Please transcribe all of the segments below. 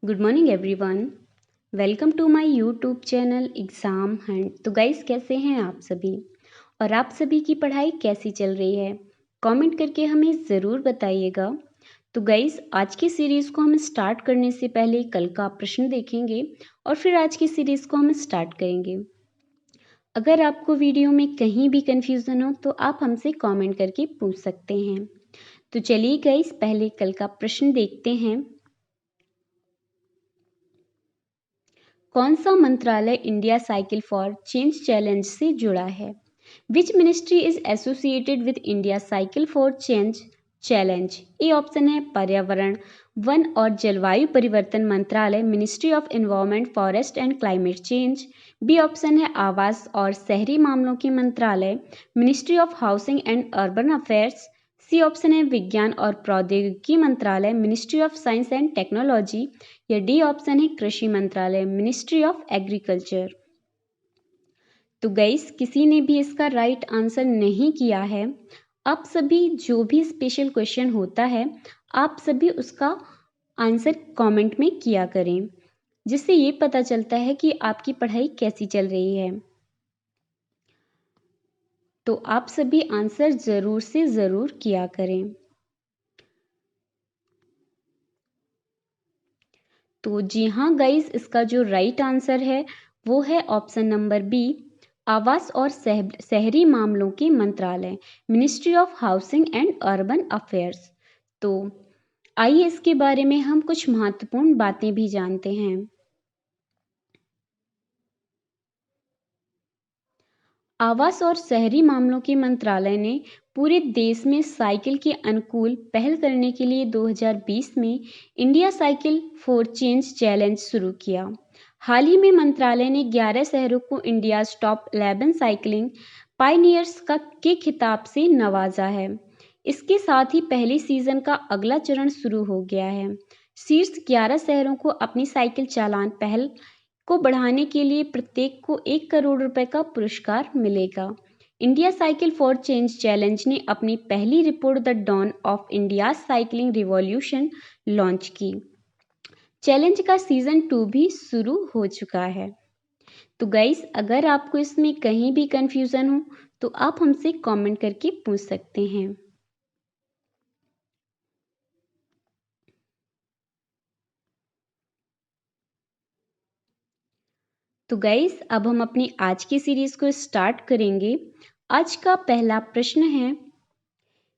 Good morning everyone. Welcome to my YouTube channel Exam Hunt. तो guys, कैसे हैं आप सभी और आप सभी की पढ़ाई कैसी चल रही है? कमेंट करके हमें ज़रूर बताइएगा। तो गाइस, आज की सीरीज़ को हम स्टार्ट करने से पहले कल का प्रश्न देखेंगे और फिर आज की सीरीज़ को हम स्टार्ट करेंगे। अगर आपको वीडियो में कहीं भी कन्फ्यूज़न हो तो आप हमसे कमेंट करके पूछ सकते हैं। तो चलिए गाइस, पहले कल का प्रश्न देखते हैं। कौन सा मंत्रालय India cycle for change challenge से जुड़ा है? Which ministry is associated with India cycle for change challenge? A option है पर्यावरण, वन और जलवायु परिवर्तन मंत्रालय, ministry of environment, forest and climate change. B option है आवास और शहरी मामलों के मंत्रालय, ministry of housing and urban affairs. C option है विज्ञान और प्रौद्योगिकी मंत्रालय, ministry of science and technology. या डी ऑप्शन है कृषि मंत्रालय, मिनिस्ट्री ऑफ एग्रीकल्चर। तो गाइस, किसी ने भी इसका राइट आंसर नहीं किया है। आप सभी जो भी स्पेशल क्वेश्चन होता है, आप सभी उसका आंसर कमेंट में किया करें, जिससे ये पता चलता है कि आपकी पढ़ाई कैसी चल रही है। तो आप सभी आंसर ज़रूर से ज़रूर किया करें। तो जी हाँ गाइस, इसका जो राइट आंसर है वो है ऑप्शन नंबर बी, आवास और शहरी मामलों के मंत्रालय, ministry of housing and urban affairs. तो आइए इसके बारे में हम कुछ महत्वपूर्ण बातें भी जानते हैं। आवास और शहरी मामलों के मंत्रालय ने पूरे देश में साइकिल के अनुकूल पहल करने के लिए 2020 में India cycle for change challenge शुरू किया। हाल ही में मंत्रालय ने 11 शहरों को इंडिया टॉप 11 साइकिलिंग पायनियर्स का के खिताब से नवाजा है। इसके साथ ही पहले सीजन का अगला चरण शुरू हो गया है। शीर्ष 11 शहरों को अपनी साइकिल चालान पहल को बढ़ाने के लिए प्रत्येक को 1 करोड़ रुपए का पुरस्कार मिलेगा। India cycle for change challenge ने अपनी पहली report the dawn of India cycling revolution launch की। चैलेंज का सीजन 2 भी शुरू हो चुका है। तो गाइस, अगर आपको इसमें कहीं भी कंफ्यूजन हो तो आप हमसे कमेंट करके पूछ सकते हैं। तो गाइस, अब हम अपनी आज की सीरीज को स्टार्ट करेंगे। आज का पहला प्रश्न है,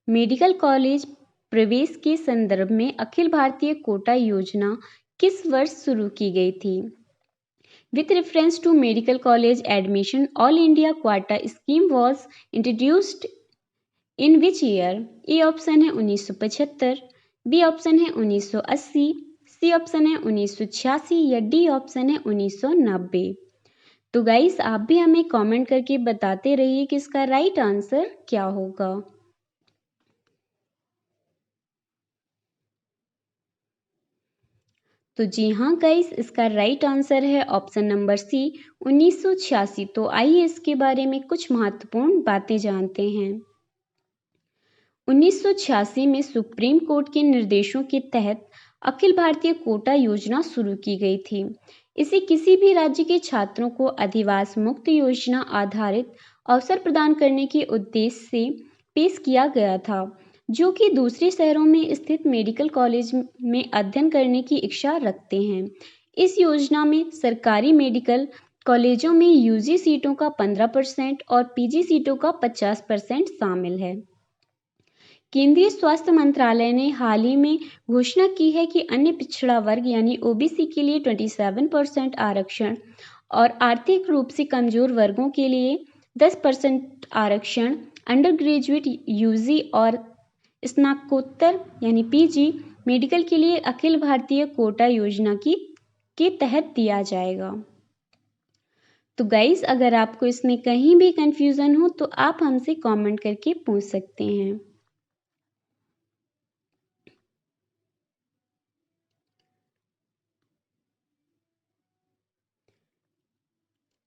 मेडिकल कॉलेज प्रवेश के संदर्भ में अखिल भारतीय कोटा योजना किस वर्ष शुरू की गई थी? With reference to medical college admission, all India quota scheme was introduced in which year? A option है 1975, बी ऑप्शन है 1980, सी ऑप्शन है 1986 या डी ऑप्शन है 1990। तो गाइस, आप भी हमें कमेंट करके बताते रहिए कि इसका राइट आंसर क्या होगा। तो जी हाँ गाइस, इसका राइट आंसर है ऑप्शन नंबर सी, 1986। तो आइए इसके बारे में कुछ महत्वपूर्ण बातें जानते हैं। 1986 में सुप्रीम कोर्ट के निर्देशों के तहत अखिल भारतीय कोटा योजना शुरू की गई थी। इसे किसी भी राज्य के छात्रों को अधिवास मुक्त योजना आधारित अवसर प्रदान करने के उद्देश्य से पेश किया गया था, जो कि दूसरे शहरों में स्थित मेडिकल कॉलेज में अध्ययन करने की इच्छा रखते हैं। इस योजना में सरकारी मेडिकल कॉलेजों में यूजी सीटों का 15% और पीजी सीटों का 50% शामिल है। केंद्रीय स्वास्थ्य मंत्रालय ने हाल ही में घोषणा की है कि अन्य पिछड़ा वर्ग यानी ओबीसी के लिए 27% आरक्षण और आर्थिक रूप से कमजोर वर्गों के लिए 10% आरक्षण अंडर ग्रेजुएट यूजी और स्नातकोत्तर यानी पीजी मेडिकल के लिए अखिल भारतीय कोटा योजना के तहत दिया जाएगा। तो गाइस, अगर आपको इसमें कहीं भी कंफ्यूजन हो तो आप हमसे कमेंट करके पूछ सकते हैं।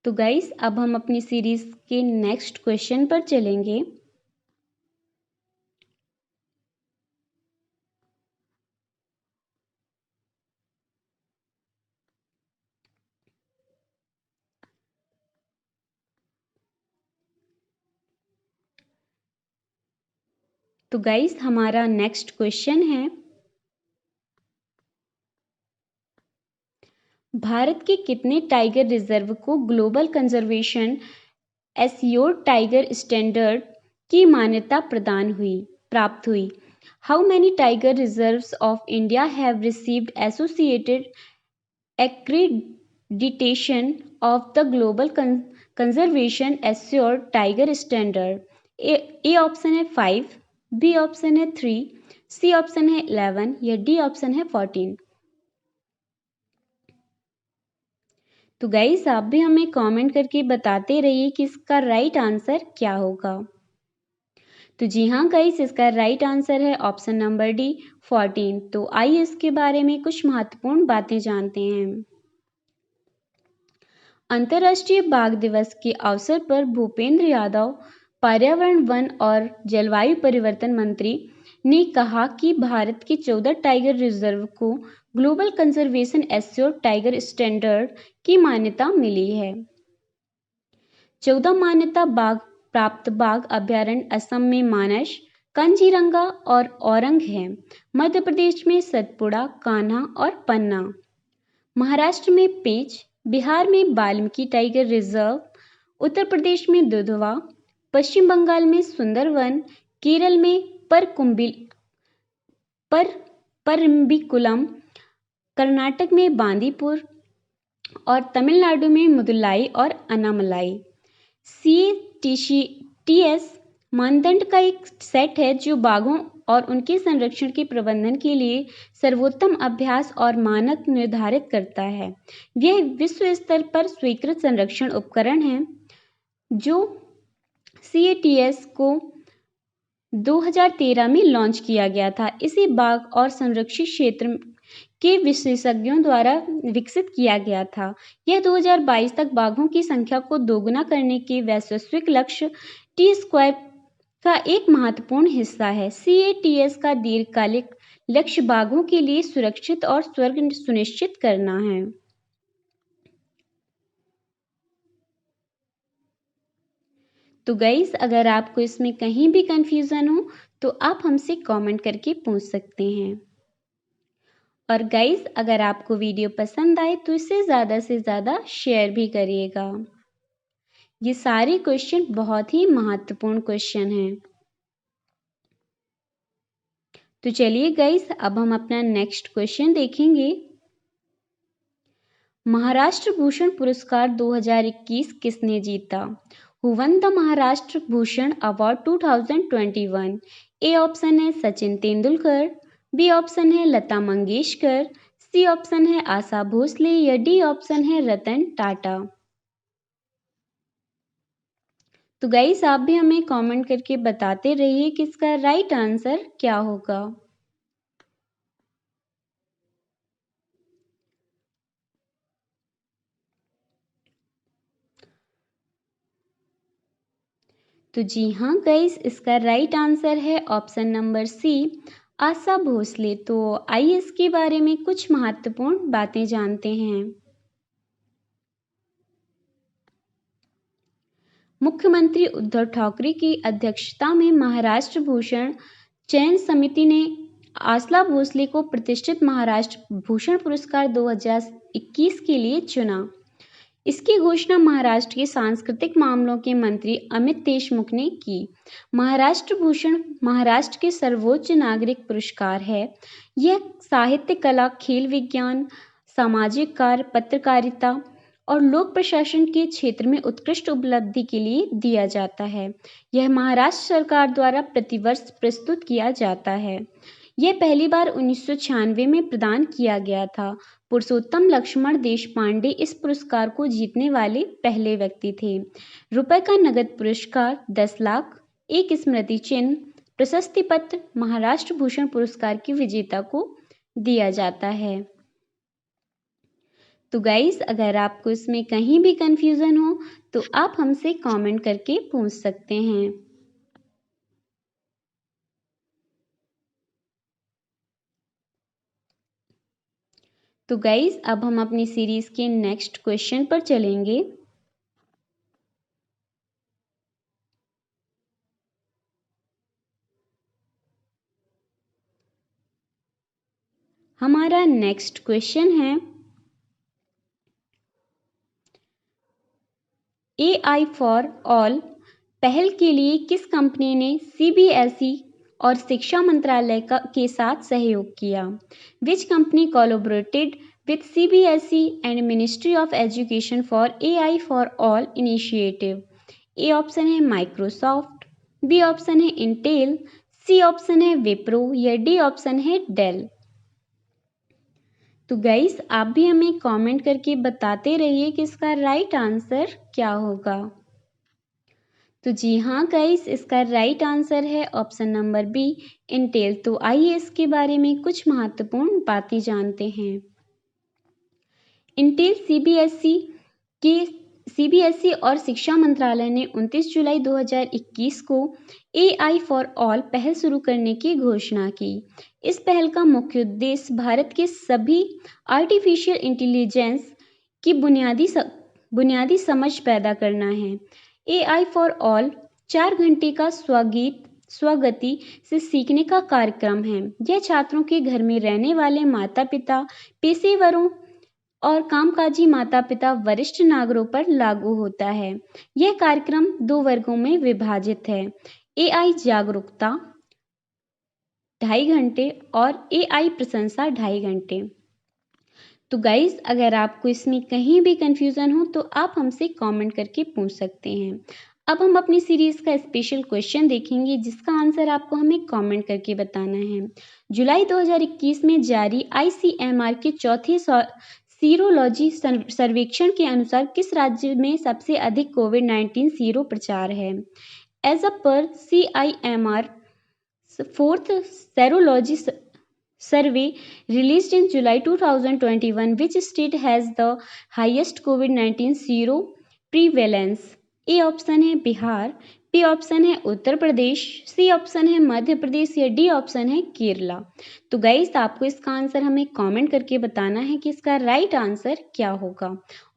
तो गाइस, अब हम अपनी सीरीज के नेक्स्ट क्वेश्चन पर चलेंगे। तो गाइस हमारा नेक्स्ट क्वेश्चन है, भारत के कितने टाइगर रिजर्व को global conservation assured tiger standard की मान्यता प्राप्त हुई? How many tiger reserves of India have received associated accreditation of the global conservation assured tiger standard? A option है 5, बी ऑप्शन है 3, सी ऑप्शन है 11 या डी ऑप्शन है 14। तो गाइस आप भी हमें कमेंट करके बताते रहिए कि इसका राइट आंसर क्या होगा। तो जी हाँ गाइस, इसका राइट आंसर है ऑप्शन नंबर डी 14। तो आइए इसके बारे में कुछ महत्वपूर्ण बातें जानते हैं। अंतर्राष्ट्रीय बाघ दिवस के अवसर पर भूपेंद्र यादव, पर्यावरण, वन और जलवायु परिवर्तन मंत्री, ने कहा कि भारत के 14 टाइगर रिजर्व को global conservation assured tiger standard की मान्यता मिली है। 14 मान्यता प्राप्त बाघ अभ्यारण्य असम में मानस, कांजीरंगा और औरंग है। मध्य प्रदेश में सतपुड़ा, कान्हा और पन्ना, महाराष्ट्र में पेंच, बिहार में वाल्मीकि टाइगर रिजर्व, उत्तर प्रदेश में दुधवा, पश्चिम बंगाल में सुंदरवन, केरल में परम्बिकुलम, कर्नाटक में बांदीपुर और तमिलनाडु में मुदुलाई और अनामलाई। CATS मानदंड का एक सेट है जो बाघों और उनके संरक्षण के प्रबंधन के लिए सर्वोत्तम अभ्यास और मानक निर्धारित करता है। यह विश्व स्तर पर स्वीकृत संरक्षण उपकरण है जो CATS को 2013 में लॉन्च किया गया था। इसे बाघ और संरक्षित क्षेत्र के विशेषज्ञों द्वारा विकसित किया गया था। यह 2022 तक बाघों की संख्या को दोगुना करने के वैश्विक लक्ष्य T² का एक महत्वपूर्ण हिस्सा है। CATS का दीर्घकालिक लक्ष्य बाघों के लिए सुरक्षित और स्वर्ग सुनिश्चित करना है। तो गाइस अगर आपको इसमें कहीं भी कंफ्यूजन हो तो आप हमसे कमेंट करके पूछ सकते हैं। और गाइस अगर आपको वीडियो पसंद आए तो इसे ज़्यादा से ज़्यादा शेयर भी करिएगा। ये सारे क्वेश्चन बहुत ही महत्वपूर्ण क्वेश्चन हैं। तो चलिए गाइस अब हम अपना नेक्स्ट क्वेश्चन देखेंगे। महाराष्ट्र भूषण पुरस्कार 2021 किसने जीता? Who one the Maharashtra Bhushan award 2021? A option है सचिन तेंदुलकर, बी ऑप्शन है लता मंगेशकर, सी ऑप्शन है आशा भोसले या डी ऑप्शन है रतन टाटा। तो गाइस आप भी हमें कमेंट करके बताते रहिए कि इसका राइट आंसर क्या होगा। तो जी हाँ गाइस, इसका राइट आंसर है option number C Asha Bhosle. तो आइए इसके बारे में कुछ महत्वपूर्ण बातें जानते हैं। मुख्यमंत्री उद्धव ठाकरे की अध्यक्षता में महाराष्ट्र भूषण चयन समिति ने आशा भोसले को प्रतिष्ठित महाराष्ट्र भूषण पुरस्कार 2021 के लिए चुना। इसकी घोषणा महाराष्ट्र के सांस्कृतिक मामलों के मंत्री अमित देशमुख ने की। महाराष्ट्र भूषण महाराष्ट्र के सर्वोच्च नागरिक पुरस्कार है। यह साहित्य, कला, खेल, विज्ञान, सामाजिक कार्य, पत्रकारिता और लोक प्रशासन के क्षेत्र में उत्कृष्ट उपलब्धि के लिए दिया जाता है। यह महाराष्ट्र सरकार द्वारा प्रतिवर्ष प्रस्तुत किया जाता है। यह पहली बार 1996 में प्रदान किया गया था। पुरुषोत्तम लक्ष्मण देशपांडे इस पुरस्कार को जीतने वाले पहले व्यक्ति थे। रुपए का नगद पुरस्कार 10 लाख, एक स्मृति चिन्ह, प्रशस्ति पत्र महाराष्ट्र भूषण पुरस्कार के विजेता को दिया जाता है। तो गाइस अगर आपको इसमें कहीं भी कंफ्यूजन हो तो आप हमसे कमेंट करके पूछ सकते हैं। तो गाइस अब हम अपनी सीरीज के नेक्स्ट क्वेश्चन पर चलेंगे। नेक्स्ट क्वेश्चन है, AI फॉर ऑल पहल के लिए किस कंपनी ने CBSE और शिक्षा मंत्रालय के साथ सहयोग किया? Which company collaborated with CBSE and ministry of education for AI for all initiative? A option है माइक्रोसॉफ्ट, बी ऑप्शन है इंटेल, सी ऑप्शन है विप्रो या डी ऑप्शन है डेल। तो गाइस आप भी हमें कमेंट करके बताते रहिए कि इसका राइट आंसर क्या होगा। तो जी हाँ गाइस, इसका राइट आंसर है ऑप्शन नंबर बी इंटेल। तो आइए इसके बारे में कुछ महत्वपूर्ण बातें जानते हैं। इंटेल सीबीएसई और शिक्षा मंत्रालय ने 29 जुलाई 2021 को AI फॉर ऑल पहल शुरू करने की घोषणा की। इस पहल का मुख्य उद्देश्य भारत के सभी आर्टिफिशियल इंटेलिजेंस की बुनियादी समझ पैदा करना है। AI फॉर ऑल 4 घंटे का स्वगति से सीखने का कार्यक्रम है। यह छात्रों के घर में रहने वाले माता पिता, पेशेवरों और कामकाजी माता पिता, वरिष्ठ नागरिकों पर लागू होता है। यह कार्यक्रम 2 वर्गों में विभाजित है, AI जागरूकता 2.5 घंटे और AI प्रशंसा 2.5 घंटे। तो गाइज अगर आपको इसमें कहीं भी कंफ्यूजन हो तो आप हमसे कमेंट करके पूछ सकते हैं। अब हम अपनी सीरीज का स्पेशल क्वेश्चन देखेंगे जिसका आंसर आपको हमें कमेंट करके बताना है। जुलाई 2021 में जारी ICMR के चौथे सीरोलॉजी सर्वेक्षण के अनुसार किस राज्य में सबसे अधिक कोविड-19 सीरो प्रचार है? एज अ पर CIMR fourth serology survey released in July 2021, which state has the highest COVID-19 zero prevalence? A option है बिहार, बी ऑप्शन है उत्तर प्रदेश, सी ऑप्शन है मध्य प्रदेश या डी ऑप्शन है केरला। तो गाइस आपको इसका आंसर हमें कमेंट करके बताना है कि इसका राइट आंसर क्या होगा।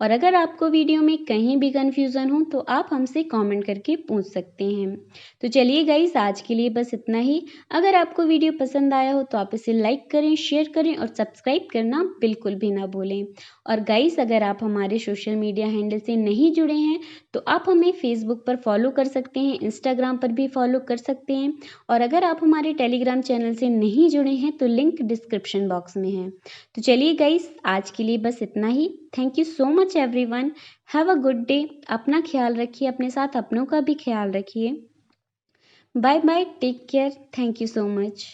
और अगर आपको वीडियो में कहीं भी कंफ्यूजन हो तो आप हमसे कमेंट करके पूछ सकते हैं। तो चलिए गाइस आज के लिए बस इतना ही। अगर आपको वीडियो पसंद आया हो तो आप इसे लाइक करें, शेयर करें और सब्सक्राइब करना बिल्कुल भी ना भूलें। और गाइस अगर आप हमारे सोशल मीडिया हैंडल से नहीं जुड़े हैं तो आप हमें फेसबुक पर फॉलो कर सकते हैं, इंस्टाग्राम पर भी फॉलो कर सकते हैं। और अगर आप हमारे टेलीग्राम चैनल से नहीं जुड़े हैं तो लिंक डिस्क्रिप्शन बॉक्स में है। तो चलिए गाइस आज के लिए बस इतना ही। Thank you so much everyone, have a good day. अपना ख्याल रखिए, अपने साथ अपनों का भी ख्याल रखिए। Bye bye, take care, thank you so much.